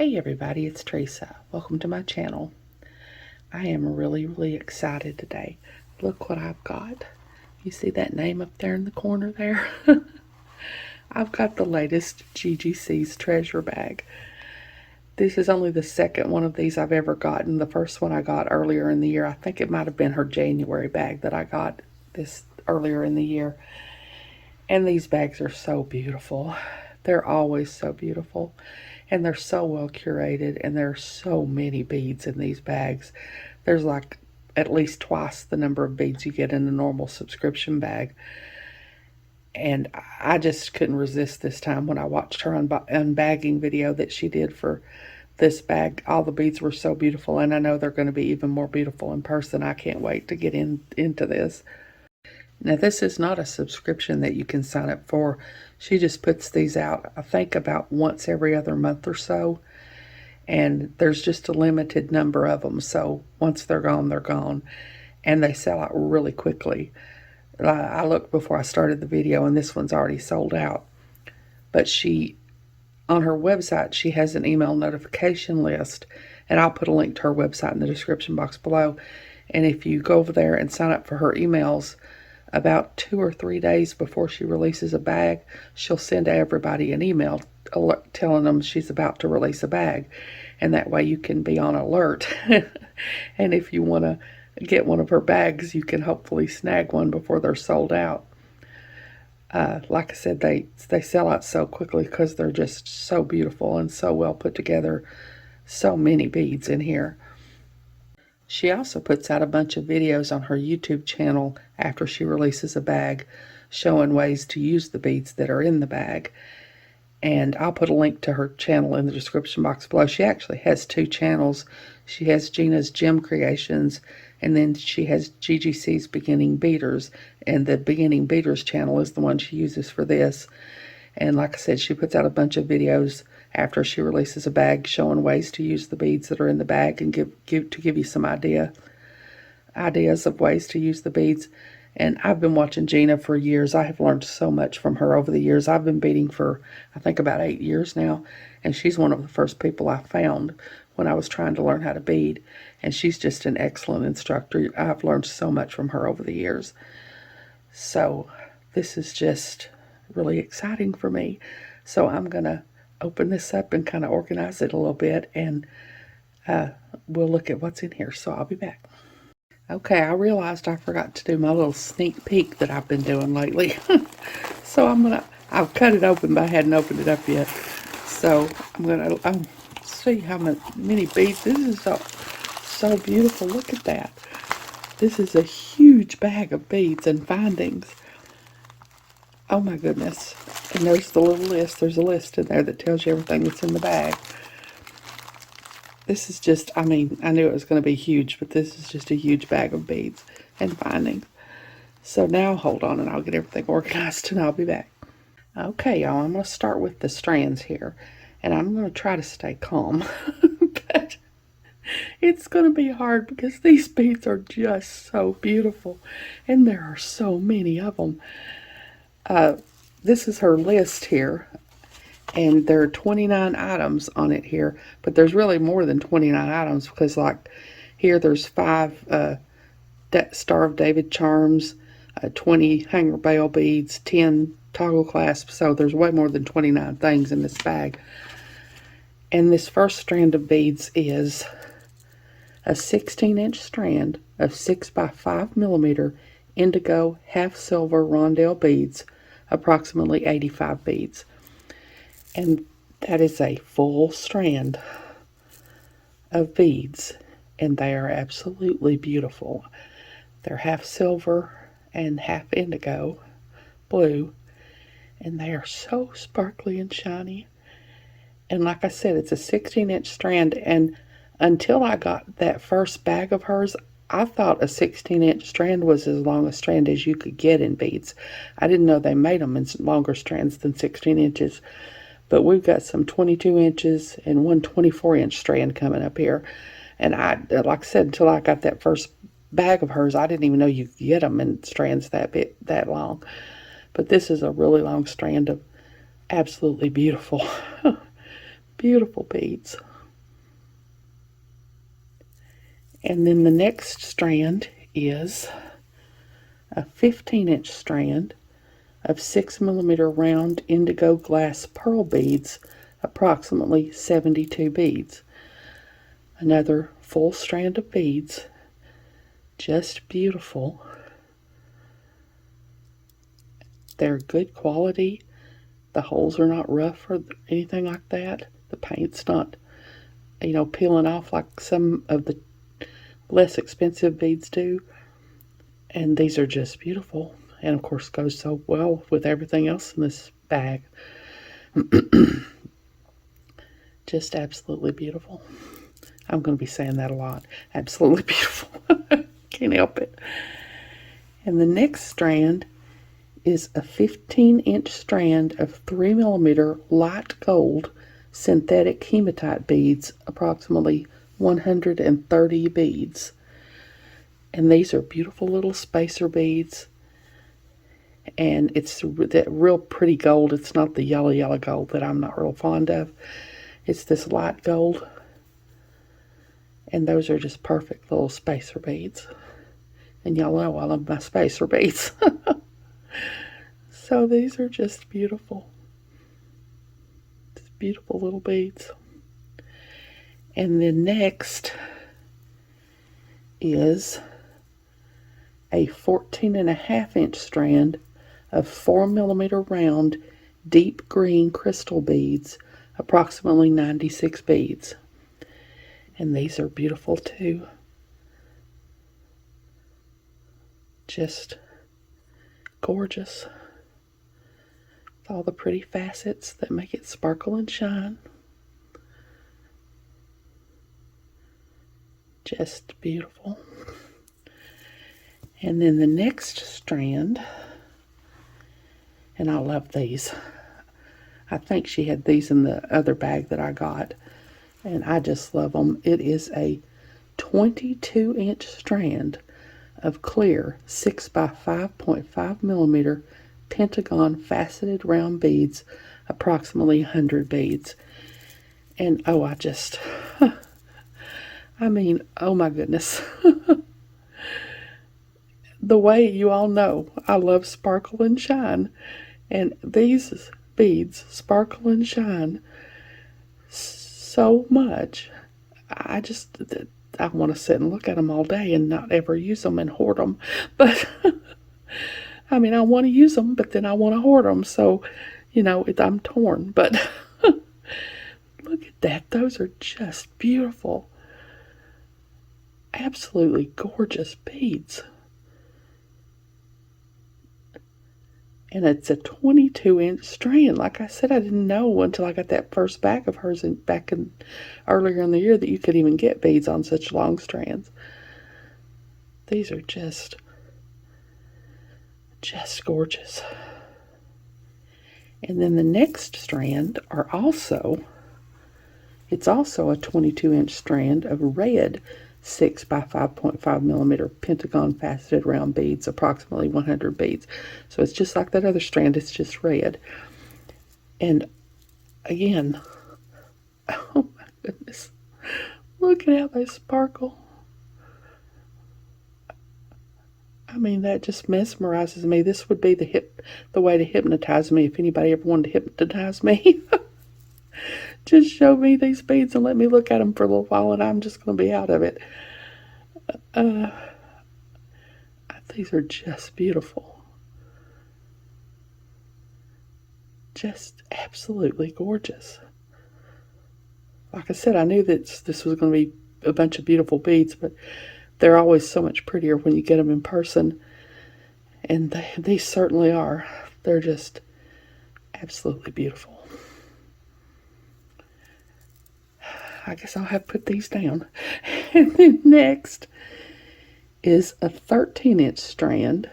Hey everybody, it's Teresa. Welcome to my channel. I am really excited today. Look what I've got. You see that name up there in the corner there? I've got the latest GGC's treasure bag. This is only the second one of these I've ever gotten. The first one I got earlier in the year. I think it might have been her January bag that I got this earlier in the year. And these bags are so beautiful. They're always so beautiful. And they're so well curated, and there's so many beads in these bags. There's like at least twice the number of beads you get in a normal subscription bag. And I just couldn't resist this time when I watched her unbagging video that she did for this bag. All the beads were so beautiful, and I know they're going to be even more beautiful in person. I can't wait to get into this. Now, this is not a subscription that you can sign up for. She just puts these out, I think, about once every other month or so. And there's just a limited number of them. So once they're gone, they're gone. And they sell out really quickly. I looked before I started the video, and this one's already sold out. But on her website, she has an email notification list. And I'll put a link to her website in the description box below. And if you go over there and sign up for her emails, about 2 or 3 days before she releases a bag, she'll send everybody an email telling them she's about to release a bag. And that way you can be on alert. And if you want to get one of her bags, you can hopefully snag one before they're sold out. Like I said, they sell out so quickly because they're just so beautiful and so well put together. So many beads in here. She also puts out a bunch of videos on her YouTube channel after she releases a bag, showing ways to use the beads that are in the bag. And I'll put a link to her channel in the description box below. She actually has 2 channels. She has Gina's Gem Creations, and then she has GGC's Beginning Beaders. And the Beginning Beaders channel is the one she uses for this. And like I said, she puts out a bunch of videos after she releases a bag showing ways to use the beads that are in the bag and give you some ideas of ways to use the beads. And I've been watching Gina for years. I have learned so much from her over the years. I've been beading for, I think, about 8 years now. And she's one of the first people I found when I was trying to learn how to bead. And she's just an excellent instructor. I've learned so much from her over the years. So this is just really exciting for me. So I'm going to open this up and kind of organize it a little bit, and we'll look at what's in here. So I'll be back. Okay, I realized I forgot to do my little sneak peek that I've been doing lately. So I've cut it open, but I hadn't opened it up yet. So I'm gonna see how many beads. This is so beautiful. Look at that. This is a huge bag of beads and findings. Oh my goodness. And there's the little list. There's a list in there that tells you everything that's in the bag. This is just, I mean, I knew it was going to be huge, but this is just a huge bag of beads and findings. So now hold on and I'll get everything organized and I'll be back. Okay, y'all, I'm going to start with the strands here. And I'm going to try to stay calm. But it's going to be hard because these beads are just so beautiful. And there are so many of them. This is her list here, and there are 29 items on it here, but there's really more than 29 items because, like, here there's 5 Star of David charms, 20 hanger bell beads, 10 toggle clasps, so there's way more than 29 things in this bag. And this first strand of beads is a 16-inch strand of 6 by 5 millimeter indigo half silver rondelle beads, approximately 85 beads. And that is a full strand of beads, and they are absolutely beautiful. They're half silver and half indigo blue, and they are so sparkly and shiny. And like I said, it's a 16-inch strand, and until I got that first bag of hers, I thought a 16-inch strand was as long a strand as you could get in beads. I didn't know they made them in longer strands than 16 inches. But we've got some 22 inches and one 24-inch strand coming up here. And like I said, until I got that first bag of hers, I didn't even know you could get them in strands that long. But this is a really long strand of absolutely beautiful, beautiful beads. And then the next strand is a 15-inch strand of 6mm round indigo glass pearl beads, approximately 72 beads. Another full strand of beads, just beautiful. They're good quality. The holes are not rough or anything like that. The paint's not, peeling off like some of the less expensive beads do. And these are just beautiful. And of course goes so well with everything else in this bag. Just absolutely beautiful. I'm going to be saying that a lot. Absolutely beautiful. Can't help it. And the next strand is a 15-inch strand of 3mm light gold synthetic hematite beads, approximately 130 beads. And these are beautiful little spacer beads. And it's that real pretty gold. It's not the yellow gold that I'm not real fond of. It's this light gold. And those are just perfect little spacer beads. And y'all know I love my spacer beads. So these are just beautiful. Just beautiful little beads. And then next is a 14.5-inch strand of 4mm round deep green crystal beads, approximately 96 beads. And these are beautiful too. Just gorgeous. With all the pretty facets that make it sparkle and shine. Just beautiful. And then the next strand, and I love these. I think she had these in the other bag that I got. And I just love them. It is a 22-inch strand of clear 6 by 5.5mm pentagon faceted round beads, approximately 100 beads. And oh, I mean, oh my goodness. The way you all know, I love sparkle and shine. And these beads sparkle and shine so much. I want to sit and look at them all day and not ever use them and hoard them. But, I mean, I want to use them, but then I want to hoard them. So, I'm torn. But look at that. Those are just beautiful. Absolutely gorgeous beads. And it's a 22-inch strand. Like I said, I didn't know until I got that first bag of hers earlier in the year that you could even get beads on such long strands. These are just gorgeous. And then the next strand it's also a 22-inch strand of red 6 by 5.5mm pentagon faceted round beads, approximately 100 beads. So it's just like that other strand, it's just red. And again, oh my goodness, look at how they sparkle. I mean, that just mesmerizes me. This would be the way to hypnotize me if anybody ever wanted to hypnotize me. Just show me these beads and let me look at them for a little while and I'm just going to be out of it. These are just beautiful. Just absolutely gorgeous. Like I said, I knew that this was going to be a bunch of beautiful beads, but they're always so much prettier when you get them in person. And these certainly are. They're just absolutely beautiful. I guess I'll have to put these down. And then next is a 13-inch strand,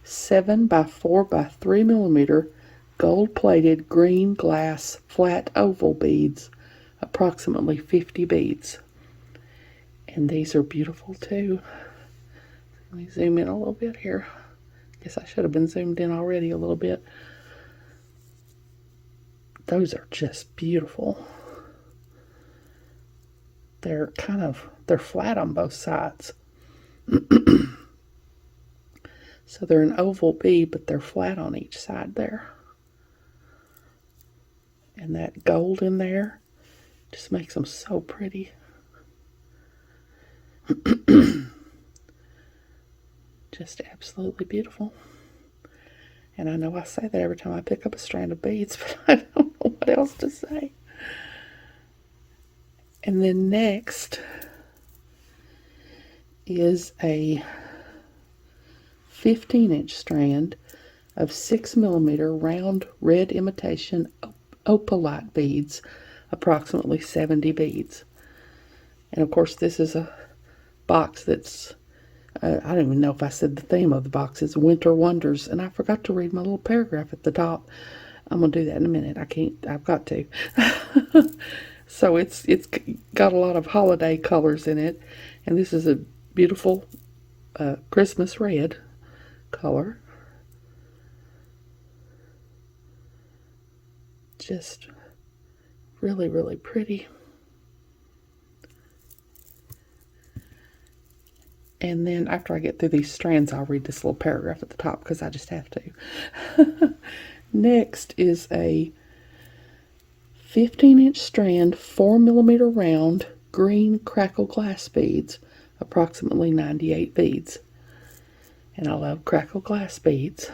7 by 4 by 3mm gold-plated green glass flat oval beads, approximately 50 beads. And these are beautiful too. Let me zoom in a little bit here. Guess I should have been zoomed in already a little bit. Those are just beautiful. they're flat on both sides. So they're an oval bead, but they're flat on each side there. And that gold in there just makes them so pretty. Just absolutely beautiful. And I know I say that every time I pick up a strand of beads, but I don't know what else to say. And then next is a 15-inch strand of 6mm round red imitation opalite beads, approximately 70 beads. And of course this is a box that's, I don't even know if I said the theme of the box is Winter Wonders, and I forgot to read my little paragraph at the top. I'm going to do that in a minute. I've got to. So it's got a lot of holiday colors in it, and this is a beautiful Christmas red color. Just really, really pretty. And then after I get through these strands, I'll read this little paragraph at the top because I just have to. Next is a 15-inch strand, 4mm round, green crackle glass beads, approximately 98 beads. And I love crackle glass beads.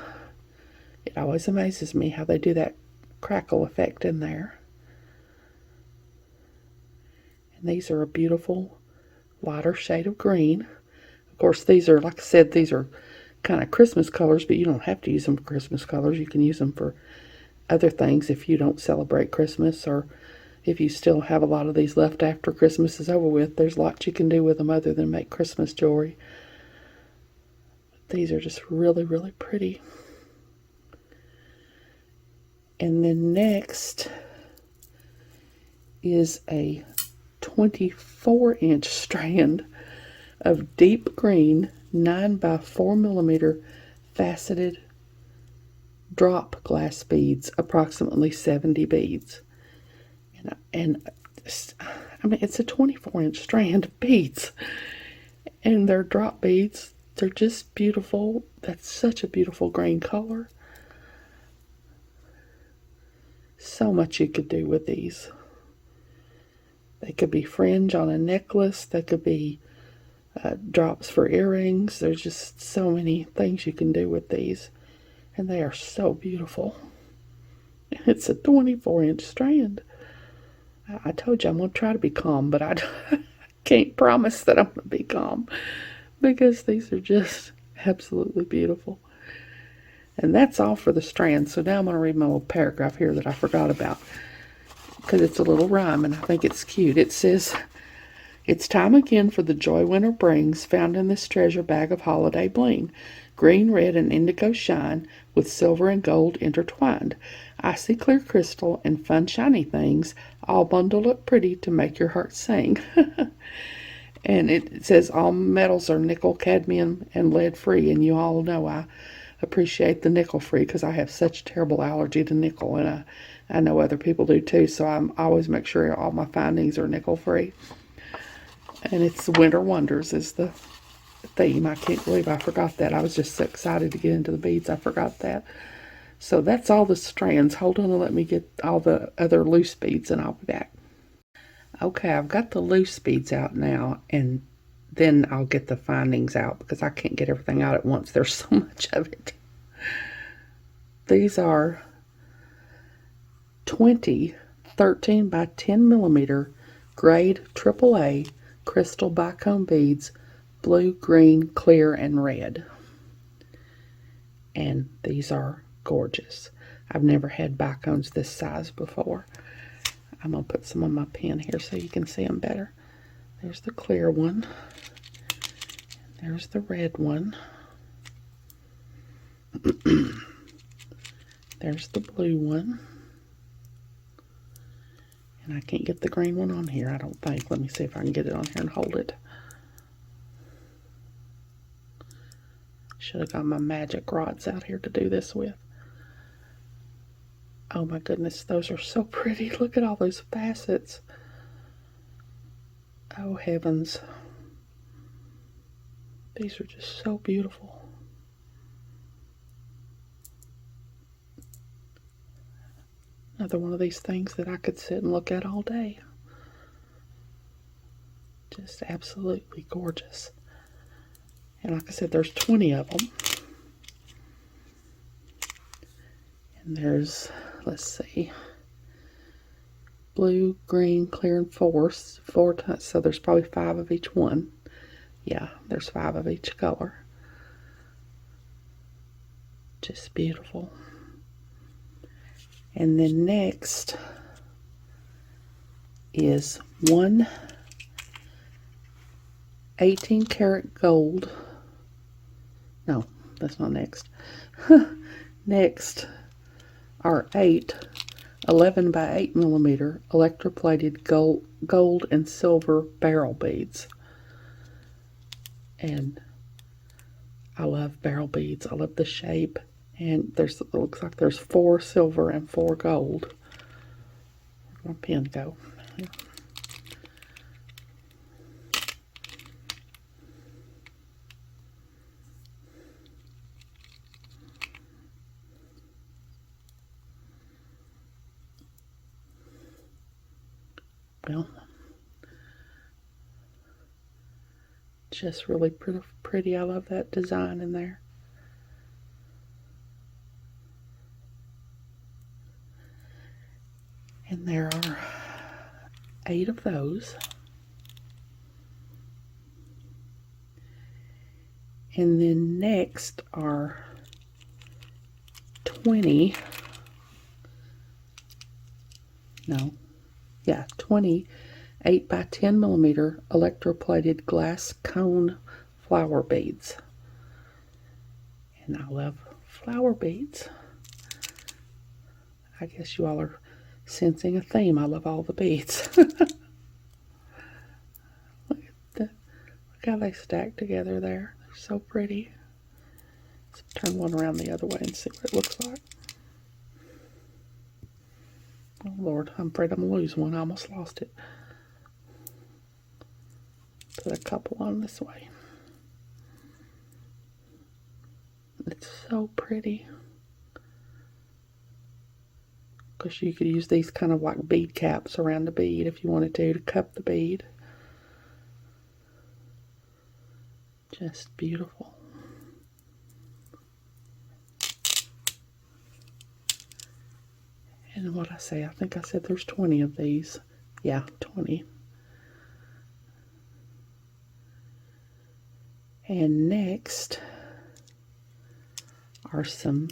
It always amazes me how they do that crackle effect in there. And these are a beautiful lighter shade of green. Of course, these are, like I said, these are kind of Christmas colors, but you don't have to use them for Christmas colors. You can use them for other things if you don't celebrate Christmas, or if you still have a lot of these left after Christmas is over with. There's lots you can do with them other than make Christmas jewelry. These are just really, really pretty. And then next is a 24-inch strand of deep green 9x4mm faceted drop glass beads, approximately 70 beads. And I mean, it's a 24-inch strand of beads, and they're drop beads. They're just beautiful. That's such a beautiful green color. So much you could do with these. They could be fringe on a necklace. They could be drops for earrings. There's just so many things you can do with these. And they are so beautiful. It's a 24-inch strand. I told you I'm going to try to be calm, but I can't promise that I'm going to be calm, because these are just absolutely beautiful. And that's all for the strands. So now I'm going to read my little paragraph here that I forgot about, because it's a little rhyme and I think it's cute. It says, "It's time again for the joy winter brings, found in this treasure bag of holiday bling. Green, red, and indigo shine, with silver and gold intertwined. Icy clear crystal and fun shiny things, all bundled up pretty to make your heart sing." And it says all metals are nickel, cadmium, and lead free. And you all know I appreciate the nickel free because I have such a terrible allergy to nickel, and I know other people do too. So I always make sure all my findings are nickel free. And it's Winter Wonders is the theme. I can't believe I forgot that. I was just so excited to get into the beads, I forgot that. So that's all the strands. Hold on and let me get all the other loose beads and I'll be back. Okay, I've got the loose beads out now, and then I'll get the findings out because I can't get everything out at once. There's so much of it. These are 20 13 by 10mm grade AAA crystal bicone beads, blue, green, clear, and red. And these are gorgeous. I've never had bicones this size before. I'm going to put some on my pen here so you can see them better. There's the clear one. There's the red one. There's the blue one. And I can't get the green one on here, I don't think. Let me see if I can get it on here and hold it. Should have got my magic rods out here to do this with. Oh my goodness, those are so pretty. Look at all those facets. Oh heavens. These are just so beautiful. Another one of these things that I could sit and look at all day. Just absolutely gorgeous. And like I said, there's 20 of them. And there's, let's see, blue, green, clear, and forest. 4 tons, so there's probably 5 of each one. Yeah, there's 5 of each color. Just beautiful. And then next is one 18-karat gold. No, that's not next. Next are 8 11 by 8 millimeter electroplated gold and silver barrel beads. And I love barrel beads. I love the shape. And it looks like there's 4 silver and 4 gold. Where'd my pen go? Here. Well, just really pretty. I love that design in there. And there are 8 of those. And then next are 20 8 by 10 millimeter electroplated glass cone flower beads. And I love flower beads. I guess you all are sensing a theme. I love all the beads. Look how they stack together there. They're so pretty. Let's turn one around the other way and see what it looks like. Oh Lord, I'm afraid I'm going to lose one. I almost lost it. Put a couple on this way. It's so pretty. Because you could use these kind of like bead caps around the bead if you wanted to cup the bead. Just beautiful. And what I say, I think I said there's 20 of these. Yeah, 20. And next are some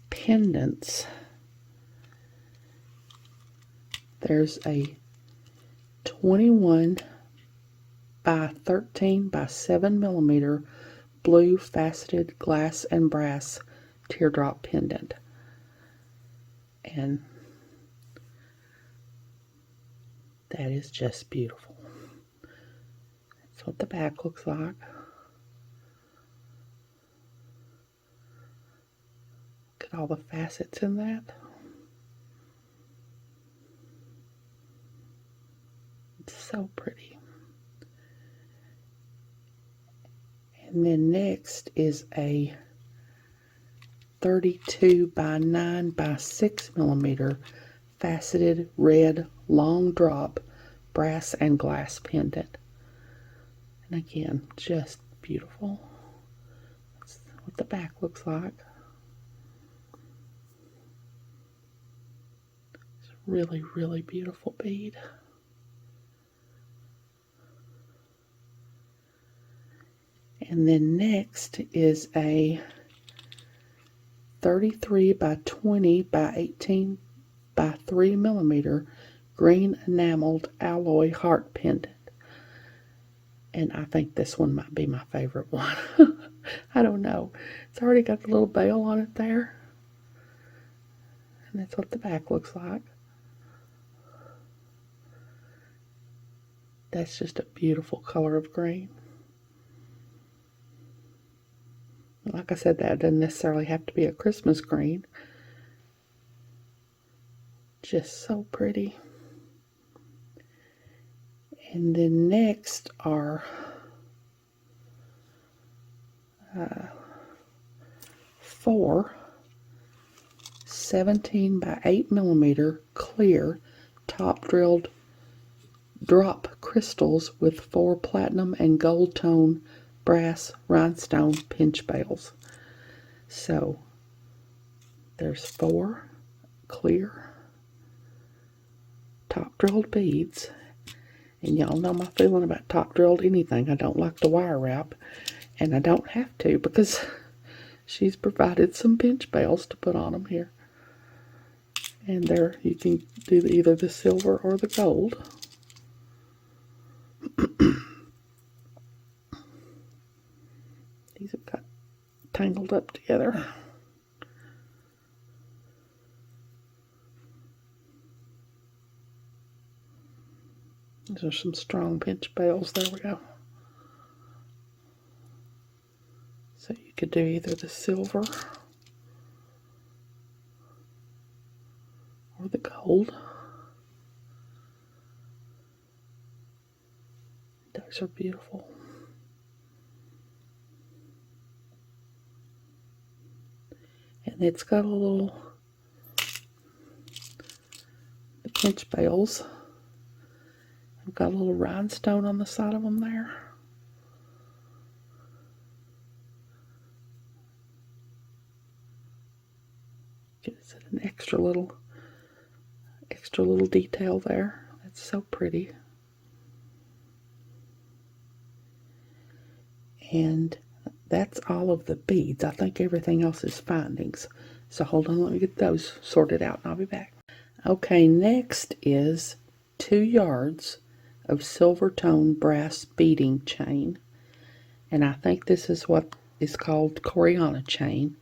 pendants. There's a 21 by 13 by 7 millimeter blue faceted glass and brass teardrop pendant. And that is just beautiful. That's what the back looks like. Look at all the facets in that. It's so pretty. And then next is a 32 by 9 by 6 millimeter faceted red long drop brass and glass pendant. And again, just beautiful. That's what the back looks like. It's a really, really beautiful bead. And then next is a 33 by 20 by 18 by 3 millimeter green enameled alloy heart pendant. And I think this one might be my favorite one. I don't know. It's already got the little bell on it there. And that's what the back looks like. That's just a beautiful color of green. Like I said, that doesn't necessarily have to be a Christmas green. Just so pretty. And then next are 4 17 by 8 millimeter clear top drilled drop crystals with 4 platinum and gold tone brass rhinestone pinch bales. So there's 4 clear top drilled beads, and y'all know my feeling about top drilled anything. I don't like the wire wrap, and I don't have to because she's provided some pinch bales to put on them here. And there you can do either the silver or the gold. These have got tangled up together. These are some strong pinch bales. There we go. So you could do either the silver or the gold. Those are beautiful. And it's got a little, the pinch bales have got a little rhinestone on the side of them there. Gives it an extra little detail there. That's so pretty. And that's all of the beads. I think everything else is findings. So hold on, let me get those sorted out and I'll be back. Okay, next is 2 yards of silver tone brass beading chain. And I think this is what is called Coriana chain,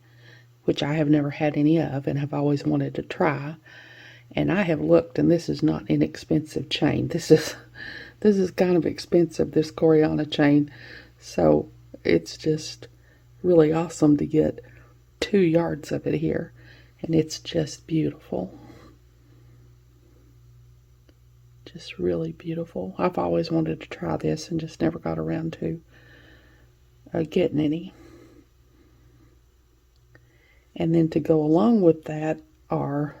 which I have never had any of and have always wanted to try. And I have looked, and this is not inexpensive chain. This is kind of expensive, this Coriana chain. So it's just really awesome to get 2 yards of it here. And it's just beautiful. Just really beautiful. I've always wanted to try this and just never got around to getting any. And then to go along with that are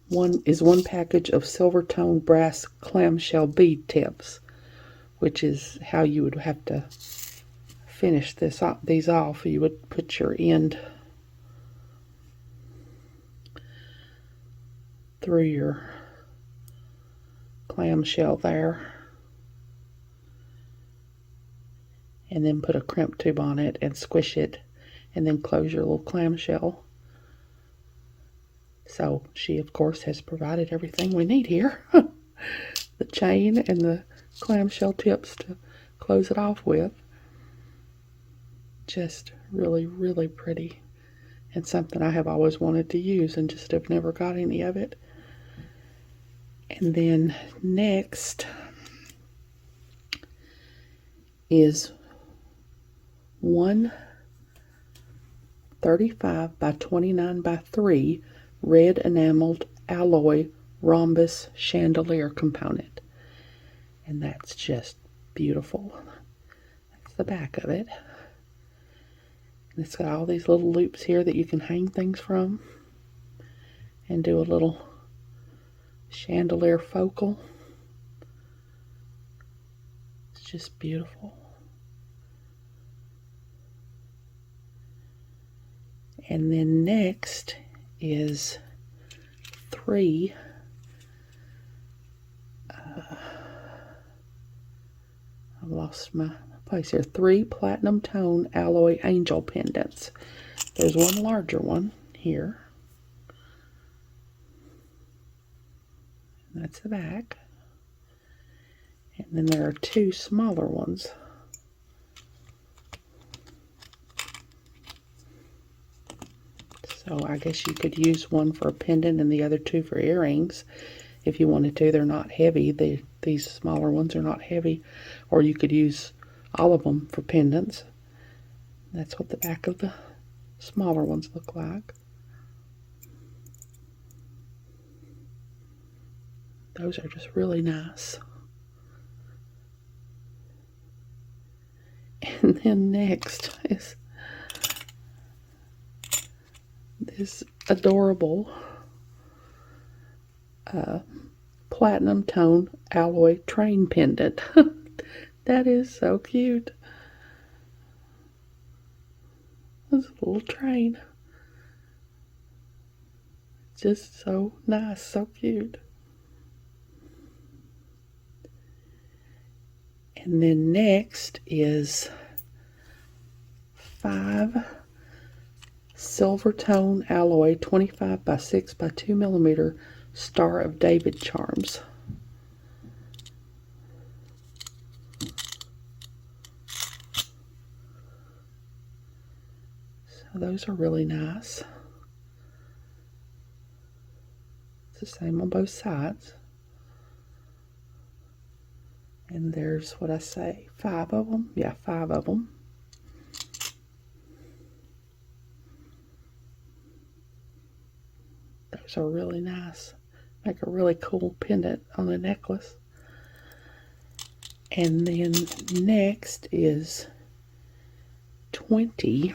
one package of silver tone brass clamshell bead tips, which is how you would have to finish these off. You would put your end through your clamshell there, and then put a crimp tube on it and squish it, and then close your little clamshell. So she, of course, has provided everything we need here. The chain and the clamshell tips to close it off with. Just really, really pretty. And something I have always wanted to use and just have never got any of it. And then next is 1 35 by 29 by 3 red enameled alloy rhombus chandelier component. And that's just beautiful. That's the back of it. And it's got all these little loops here that you can hang things from and do a little chandelier focal. It's just beautiful. And then next is 3 I lost my place here. 3 platinum tone alloy angel pendants. There's one larger one here. And that's the back. And then there are 2 smaller ones. So I guess you could use one for a pendant and the other 2 for earrings if you wanted to. They're not heavy. These smaller ones are not heavy. Or you could use all of them for pendants. That's what the back of the smaller ones look like. Those are just really nice. And then next is this adorable platinum tone alloy train pendant. That is so cute. This little train. Just so nice, so cute. And then next is 5 silver tone alloy 25 by 6 by 2 millimeter Star of David charms. So those are really nice. It's the same on both sides. And there's what I say, 5 of them. Yeah, 5 of them. Those are really nice. Make a really cool pendant on a necklace. And then next is 20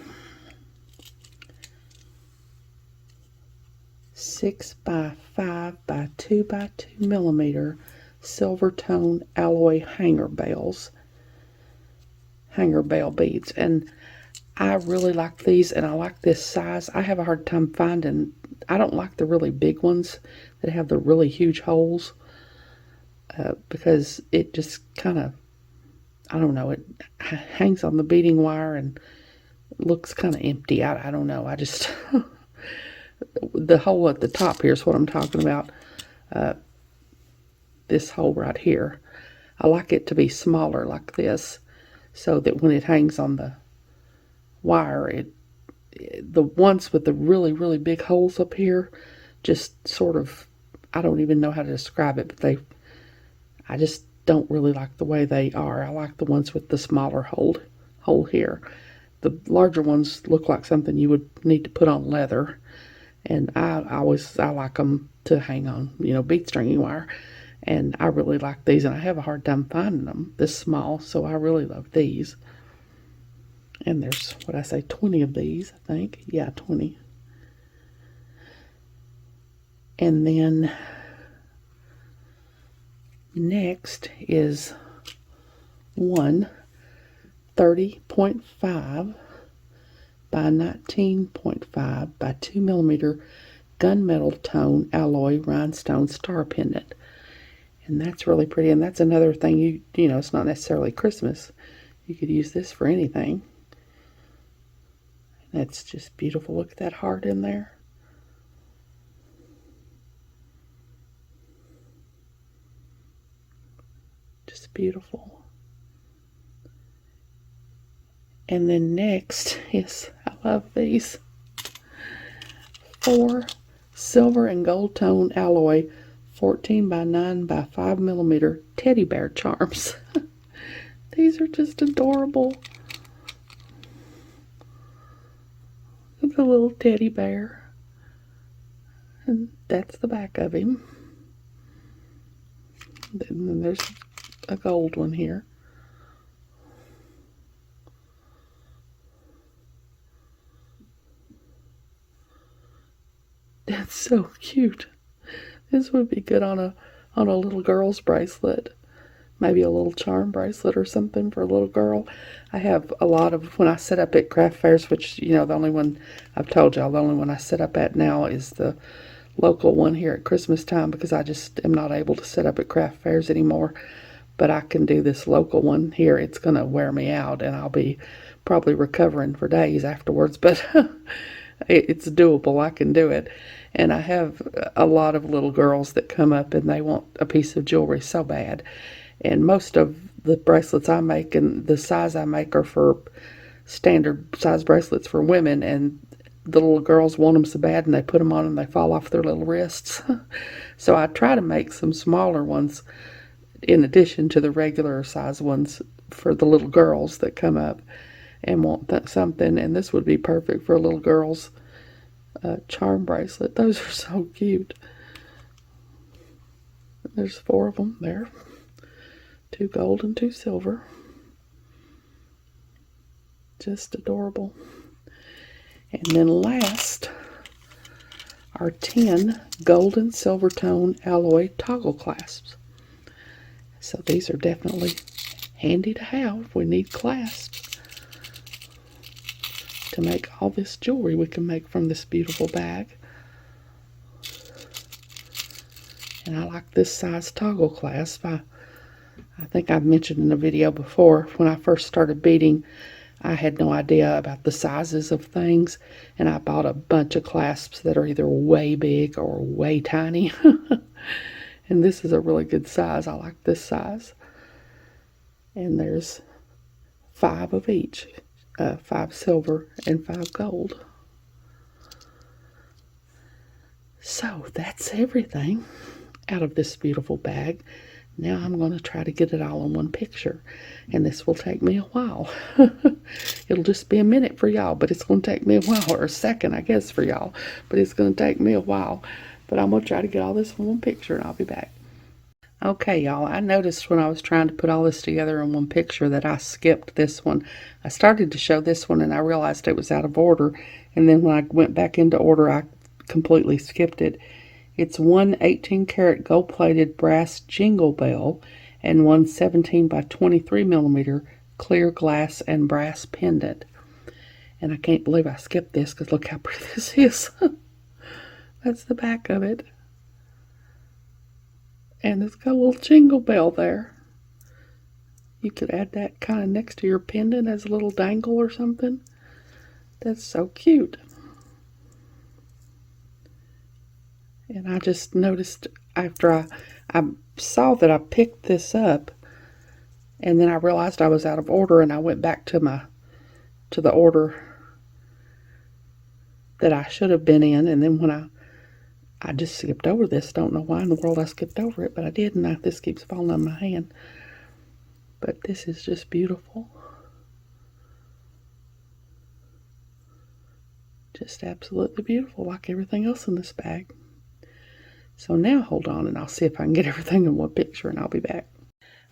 6 by 5 by 2 by 2 millimeter silver tone alloy hanger bell beads. And I really like these, and I like this size. I have a hard time finding, I don't like the really big ones that have the really huge holes, because it just kind of, I don't know, it hangs on the beading wire and looks kind of empty. I don't know. I just, the hole at the top here is what I'm talking about. This hole right here. I like it to be smaller like this, so that when it hangs on the wire, the ones with the really, really big holes up here just sort of, I don't even know how to describe it, but I just don't really like the way they are. I like the ones with the smaller hole here. The larger ones look like something you would need to put on leather, and I like them to hang on, bead stringing wire. And I really like these, and I have a hard time finding them this small, so I really love these. And there's, what I say, 20 of these, I think. Yeah, 20. And then next is one 30.5 by 19.5 by 2 millimeter gunmetal tone alloy rhinestone star pendant. And that's really pretty. And that's another thing, you know, it's not necessarily Christmas. You could use this for anything. That's just beautiful. Look at that heart in there. Just beautiful. And then next is, I love these, 4 silver and gold tone alloy 14 by 9 by 5 millimeter teddy bear charms. These are just adorable. The little teddy bear. And that's the back of him. And then there's a gold one here. That's so cute. This would be good on a little girl's bracelet. Maybe a little charm bracelet or something for a little girl. I have a lot of, when I set up at craft fairs, which, you know, the only one I've told y'all, the only one I set up at now is the local one here at Christmas time, because I just am not able to set up at craft fairs anymore. But I can do this local one here. It's going to wear me out, and I'll be probably recovering for days afterwards, but it's doable. I can do it. And I have a lot of little girls that come up and they want a piece of jewelry so bad. And most of the bracelets I make and the size I make are for standard size bracelets for women, and the little girls want them so bad, and they put them on and they fall off their little wrists. So I try to make some smaller ones in addition to the regular size ones for the little girls that come up and want something. And this would be perfect for a little girl's charm bracelet. Those are so cute. There's 4 of them there. 2 gold and 2 silver. Just adorable. And then last, our 10 gold and silver tone alloy toggle clasps. So these are definitely handy to have if we need clasps to make all this jewelry we can make from this beautiful bag. And I like this size toggle clasp. I think I've mentioned in a video before, when I first started beading, I had no idea about the sizes of things, and I bought a bunch of clasps that are either way big or way tiny. And this is a really good size. I like this size. And there's 5 of each, 5 silver and 5 gold. So that's everything out of this beautiful bag. Now I'm going to try to get it all in one picture, and this will take me a while. It'll just be a minute for y'all, but it's going to take me a while, or a second, I guess, for y'all, but it's going to take me a while. But I'm going to try to get all this in one picture, and I'll be back. Okay, y'all, I noticed when I was trying to put all this together in one picture that I skipped this one. I started to show this one, and I realized it was out of order, and then when I went back into order, I completely skipped it. It's one 18-karat gold-plated brass jingle bell and one 17 by 23 millimeter clear glass and brass pendant. And I can't believe I skipped this because look how pretty this is. That's the back of it. And it's got a little jingle bell there. You could add that kind of next to your pendant as a little dangle or something. That's so cute. And I just noticed after I saw that I picked this up, and then I realized I was out of order, and I went back to the order that I should have been in, and then when I just skipped over this. Don't know why in the world I skipped over it, but I did, and this keeps falling on my hand. But this is just beautiful. Just absolutely beautiful, like everything else in this bag. So now hold on, and I'll see if I can get everything in one picture, and I'll be back.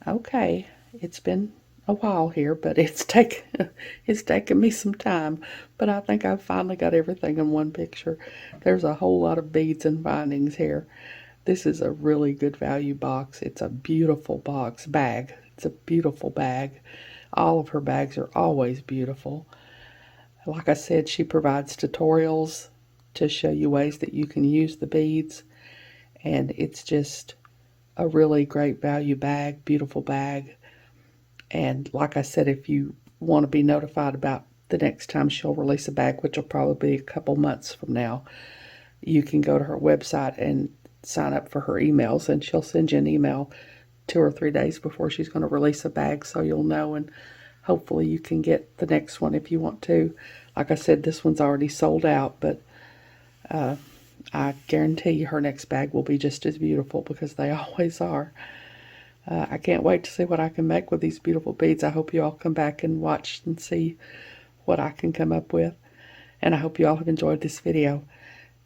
Okay, it's been a while here, but it's taken me some time, but I think I've finally got everything in one picture. There's a whole lot of beads and bindings here. This is a really good value box. It's a beautiful bag. It's a beautiful bag. All of her bags are always beautiful. Like I said, she provides tutorials to show you ways that you can use the beads. And it's just a really great value bag, beautiful bag. And like I said, if you want to be notified about the next time she'll release a bag, which will probably be a couple months from now, you can go to her website and sign up for her emails, and she'll send you an email 2 or 3 days before she's going to release a bag, so you'll know, and hopefully you can get the next one if you want to. Like I said, this one's already sold out, but I guarantee you her next bag will be just as beautiful, because they always are. I can't wait to see what I can make with these beautiful beads. I hope you all come back and watch and see what I can come up with. And I hope you all have enjoyed this video.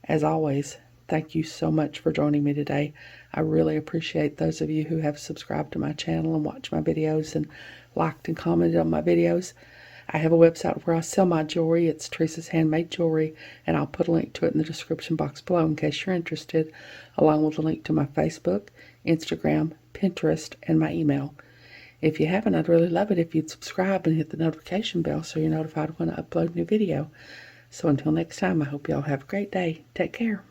As always, thank you so much for joining me today. I really appreciate those of you who have subscribed to my channel and watched my videos and liked and commented on my videos. I have a website where I sell my jewelry. It's Teresa's Handmade Jewelry, and I'll put a link to it in the description box below in case you're interested, along with a link to my Facebook, Instagram, Pinterest, and my email. If you haven't, I'd really love it if you'd subscribe and hit the notification bell so you're notified when I upload a new video. So until next time, I hope y'all have a great day. Take care.